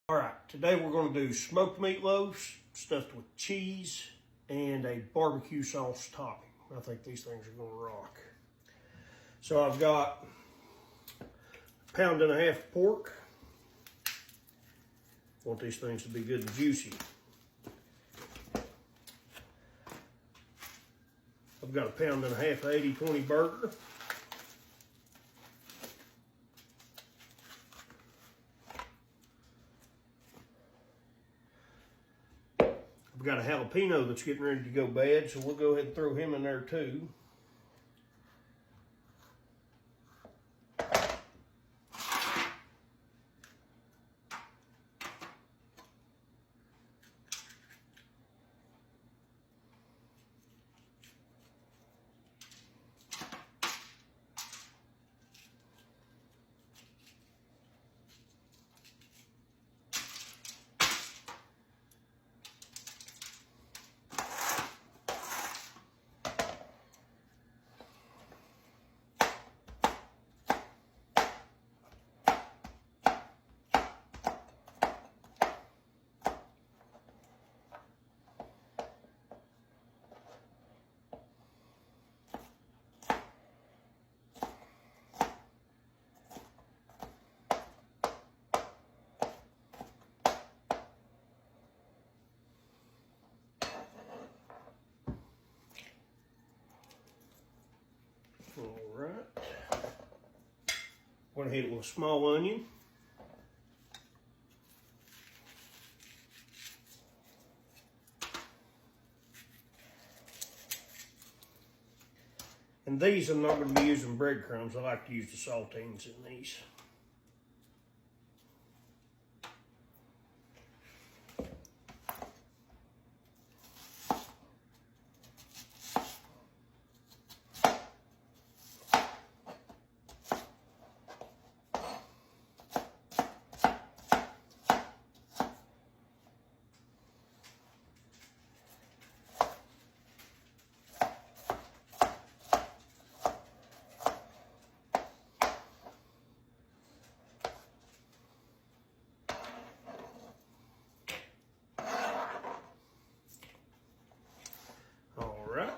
All right, today we're going to do smoked meatloaves stuffed with cheese and a barbecue sauce topping. I think these things are going to rock. So I've got a pound and a half of pork. Want these things to be good and juicy. I've got a pound and a half of 80/20 burger. I've got a jalapeno that's getting ready to go bad, so we'll go ahead and throw him in there too. All right. I'm going to hit it with a small onion. And these, I'm not going to be using breadcrumbs. I like to use the saltines in these. All right.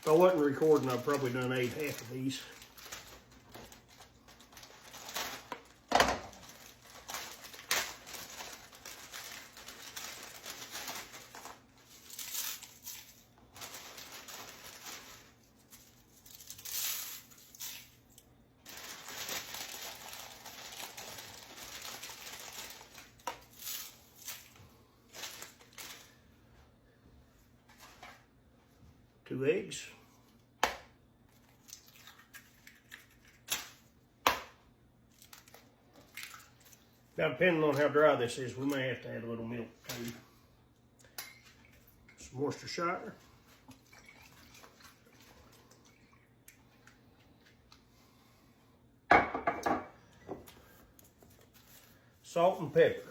If I wasn't recording, I've probably done ate half of these. Two eggs. Now, depending on how dry this is, we may have to add a little milk too. Some Worcestershire. Salt and pepper.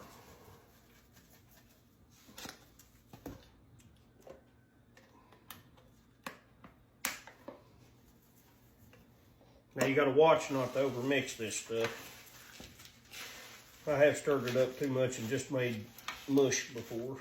Now you got to watch not to overmix this stuff. I have stirred it up too much and just made mush before.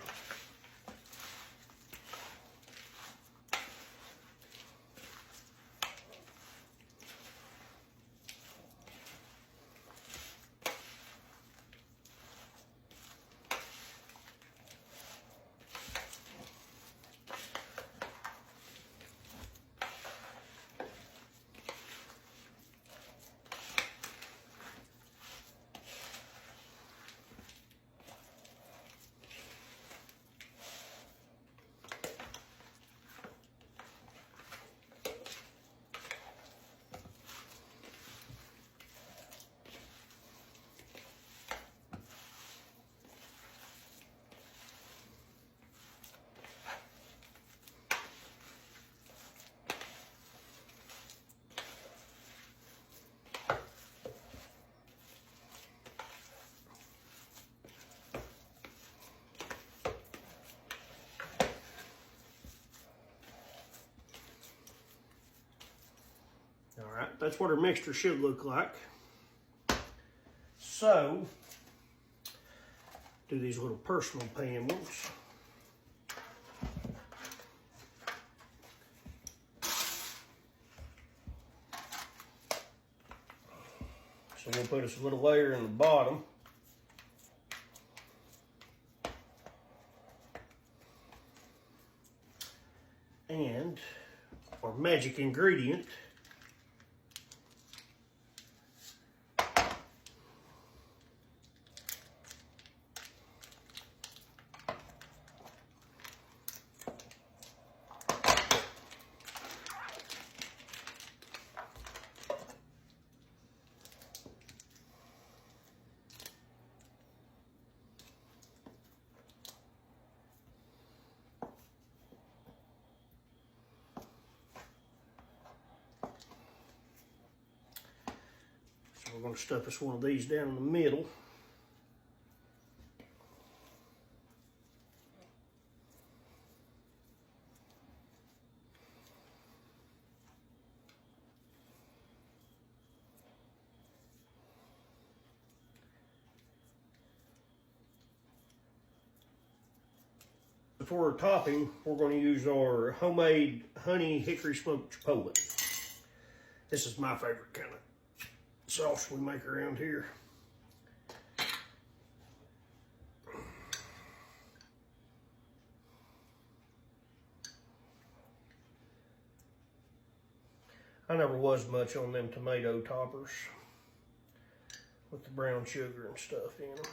that's what our mixture should look like. So, do these little personal pan ones. So we'll put us a little layer in the bottom. And our magic ingredient, we're going to stuff us one of these down in the middle. For our topping, we're going to use our homemade honey hickory smoked chipotle. This is my favorite kind of sauce we make around here. I never was much on them tomato toppers with the brown sugar and stuff in them.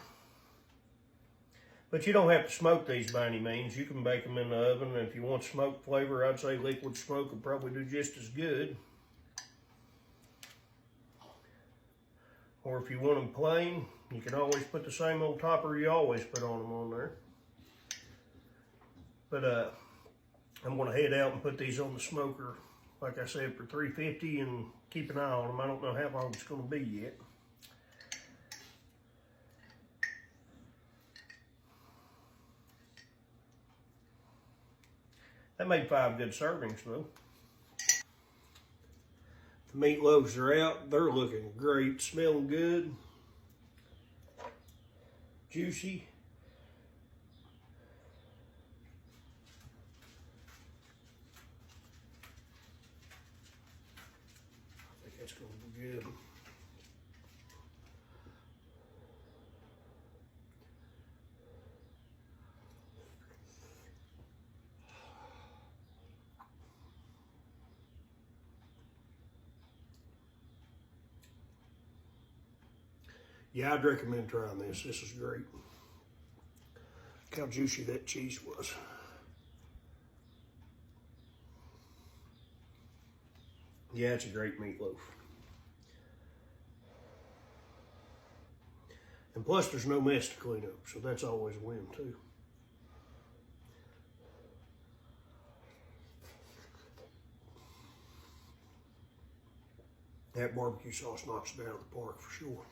But you don't have to smoke these by any means. You can bake them in the oven, and if you want smoked flavor, I'd say liquid smoke would probably do just as good. Or if you want them plain, you can always put the same old topper you always put on them on there. But I'm going to head out and put these on the smoker, like I said, for 350 and keep an eye on them. I don't know how long it's going to be yet. That made 5 good servings though. The meatloaves are out. They're looking great, smelling good, juicy. I think that's going to be good. Yeah, I'd recommend trying this. This is great. Look how juicy that cheese was. Yeah, it's a great meatloaf. And plus, there's no mess to clean up, so that's always a win, too. That barbecue sauce knocks it out of the park for sure.